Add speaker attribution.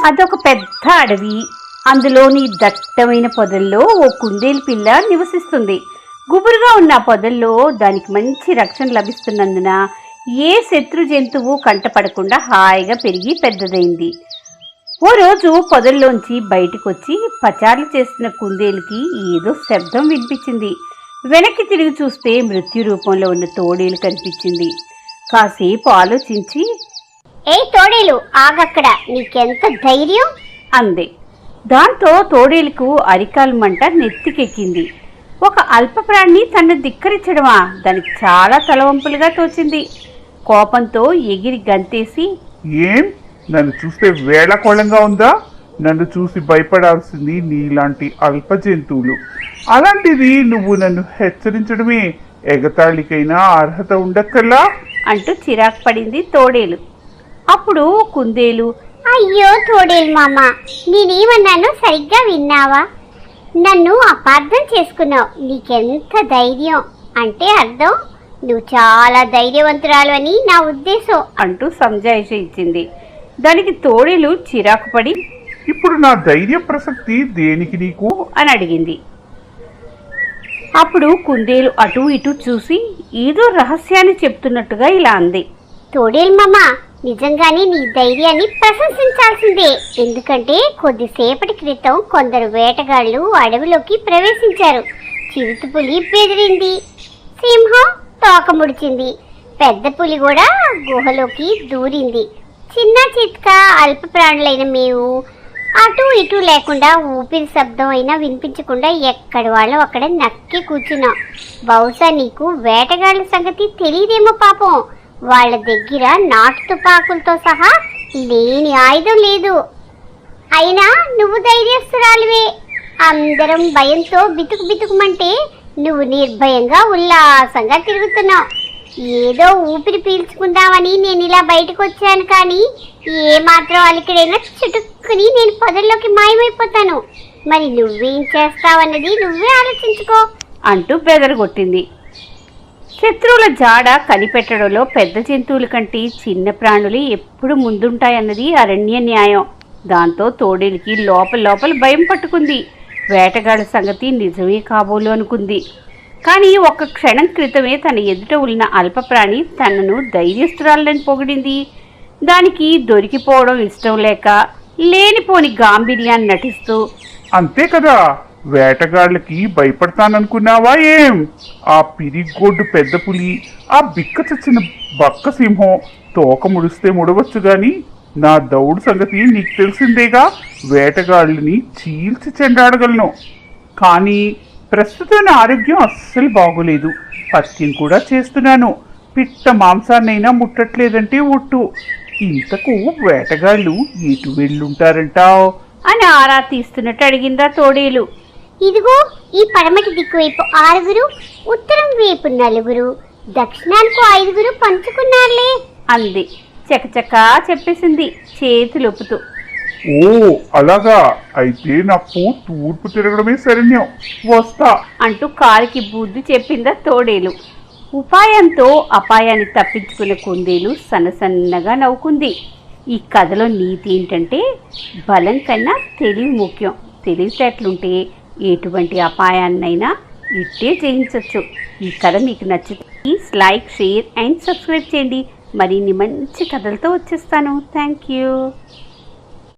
Speaker 1: అదొక పెద్ద అడవి. అందులోని దట్టమైన పొదల్లో ఓ కుందేలు పిల్ల నివసిస్తుంది. గుబురుగా ఉన్న పొదల్లో దానికి మంచి రక్షణ లభిస్తున్నందున ఏ శత్రు జంతువు కంటపడకుండా హాయిగా పెరిగి పెద్దదైంది. ఓ రోజు పొదల్లోంచి బయటికొచ్చి పచారులు చేస్తున్న కుందేలుకి ఏదో శబ్దం వినిపించింది. వెనక్కి తిరిగి చూస్తే మృత్యు రూపంలో ఉన్న తోడేలు కనిపించింది. కాసేపు ఆలోచించి,
Speaker 2: ఏ తోడేలు, ఆగక్కడ, నీకెంత ధైర్యం
Speaker 1: అంది. దాంతో తోడేలుకు అరికాలు మంట నెత్తికెక్కింది. ఒక అల్ప ప్రాణి తనను ధిక్కరించడమా? దానికి చాలా తలవంపులుగా తోచింది. కోపంతో ఎగిరి గంతేసి,
Speaker 3: ఏం నన్ను చూస్తే వేళకోళంగా ఉందా? నన్ను చూసి భయపడాల్సింది నీలాంటి అల్ప జంతువులు. అలాంటిది నువ్వు నన్ను హెచ్చరించడమే ఎగతాళికైనా అర్హత ఉండక్కర్లా
Speaker 1: అంటూ చిరాకు పడింది తోడేలు. అప్పుడు కుందేలు,
Speaker 2: అయ్యో తోడేలు మామ, నేనేమన్నాను సరిగ్గా విన్నావా? నన్ను అపార్థం చేసుకున్నావు. నీకెంత ధైర్యం అంటే అర్థం నువ్వు చాలా ధైర్యవంతురాలు అని నా ఉద్దేశం
Speaker 1: అంటూ సంజాయిషి ఇచ్చింది. దానికి తోడేలు చిరాకు పడి,
Speaker 3: ఇప్పుడు నా ధైర్య ప్రసక్తి దేనికి నీకు
Speaker 1: అని అడిగింది. అప్పుడు కుందేలు అటూ ఇటూ చూసి ఏదో రహస్యాన్ని చెప్తున్నట్టుగా ఇలా అంది.
Speaker 2: తోడేలు మామ, నిజంగానే నీ ధైర్యాన్ని ప్రశంసించాల్సిందే. ఎందుకంటే కొద్దిసేపటి క్రితం కొందరు వేటగాళ్లు అడవిలోకి ప్రవేశించారు. చిరుతపులి బెదిరింది, సింహం తోక ముడిచింది, పెద్ద పులి కూడా గుహలోకి దూరింది. చిన్న చిత్క అల్ప ప్రాణులైన మేము అటు ఇటు లేకుండా ఊపిరి శబ్దం అయినా వినిపించకుండా ఎక్కడి వాళ్ళు అక్కడ నక్కి కూర్చున్నాం. బహుశా నీకు వేటగాళ్ల సంగతి తెలియదేమో పాపం. వాళ్ళ దగ్గర నాటు తుపాకులతో సహా లేని ఆయుధం లేదు. అయినా నువ్వు ధైర్యస్తురాలివే. అందరం భయంతో బితుకు బితుకుమంటే నువ్వు నిర్భయంగా ఉల్లాసంగా తిరుగుతున్నావు. ఏదో ఊపిరి పీల్చుకుందామని నేను ఇలా బయటకు వచ్చాను, కానీ ఏమాత్రం అలికడైనా చుటుక్కుని నేను పొదల్లోకి మాయమైపోతాను. మరి నువ్వేం చేస్తావన్నది నువ్వే ఆలోచించుకో
Speaker 1: అంటూ బెదరగొట్టింది. శత్రువుల జాడ కనిపెట్టడంలో పెద్ద జంతువుల కంటే చిన్న ప్రాణులు ఎప్పుడు ముందుంటాయన్నది అరణ్య న్యాయం. దాంతో తోడేలికి లోపల భయం పట్టుకుంది. వేటగాడి సంగతి నిజమే కాబోలు అనుకుంది. కానీ ఒక్క క్షణం క్రితమే తన ఎదుట ఉన్న అల్పప్రాణి తనను ధైర్యస్తురాలని పొగిడింది. దానికి దొరికిపోవడం ఇష్టం లేక లేనిపోని గాంభీర్యాన్ని నటిస్తూ,
Speaker 3: అంతే కదా, వేటగాళ్ళకి భయపడతాననుకున్నావా ఏం? ఆ పిరిగొడ్డు పెద్ద పులి, ఆ బిక్క చచ్చిన బక్క సింహం తోక ముడిస్తే ముడవచ్చు గాని నా దౌడు సంగతి నీకు తెలిసిందేగా. వేటగాళ్ళని చీల్చి చెండాడగలను. కానీ ప్రస్తుతం ఆరోగ్యం అస్సలు బాగోలేదు. పత్యం కూడా చేస్తున్నాను. పిట్ట మాంసాన్నైనా ముట్టట్లేదంటే ఒట్టు. ఇంతకు వేటగాళ్ళు ఎటు వెళ్ళుంటారంటావు
Speaker 1: అని ఆరా తీస్తున్నట్టు అడిగిందా తోడేలు.
Speaker 2: ఇదిగో ఈ పడమటి దిక్కు వైపు 6, ఉత్తరం వైపు 4, దక్షిణానికి 5 పంచుకున్నారులే
Speaker 1: అంది. చకచకా చెప్పేసింది చేతులొప్పుతూ.
Speaker 3: ఓ అలాగా, అయితే నాకు తూర్పు తిరగడమే శరణ్యం, వస్తా
Speaker 1: అంటూ కాలికి బుద్ధి చెప్పిందా తోడేలు. ఉపాయంతో అపాయాన్ని తప్పించుకునే కుందేలు సన్నసన్నగా నవ్వుకుంది. ఈ కథలో నీతి ఏంటంటే బలం కన్నా తెలివి ముఖ్యం. తెలివితేటలుంటే ఎటువంటి అపాయాన్నైనా ఇట్టే జయించవచ్చు. ఈ కథ మీకు నచ్చితే please like, share and subscribe చేయండి. మరిన్ని మంచి కథలతో వచ్చేస్తాను. Thank you.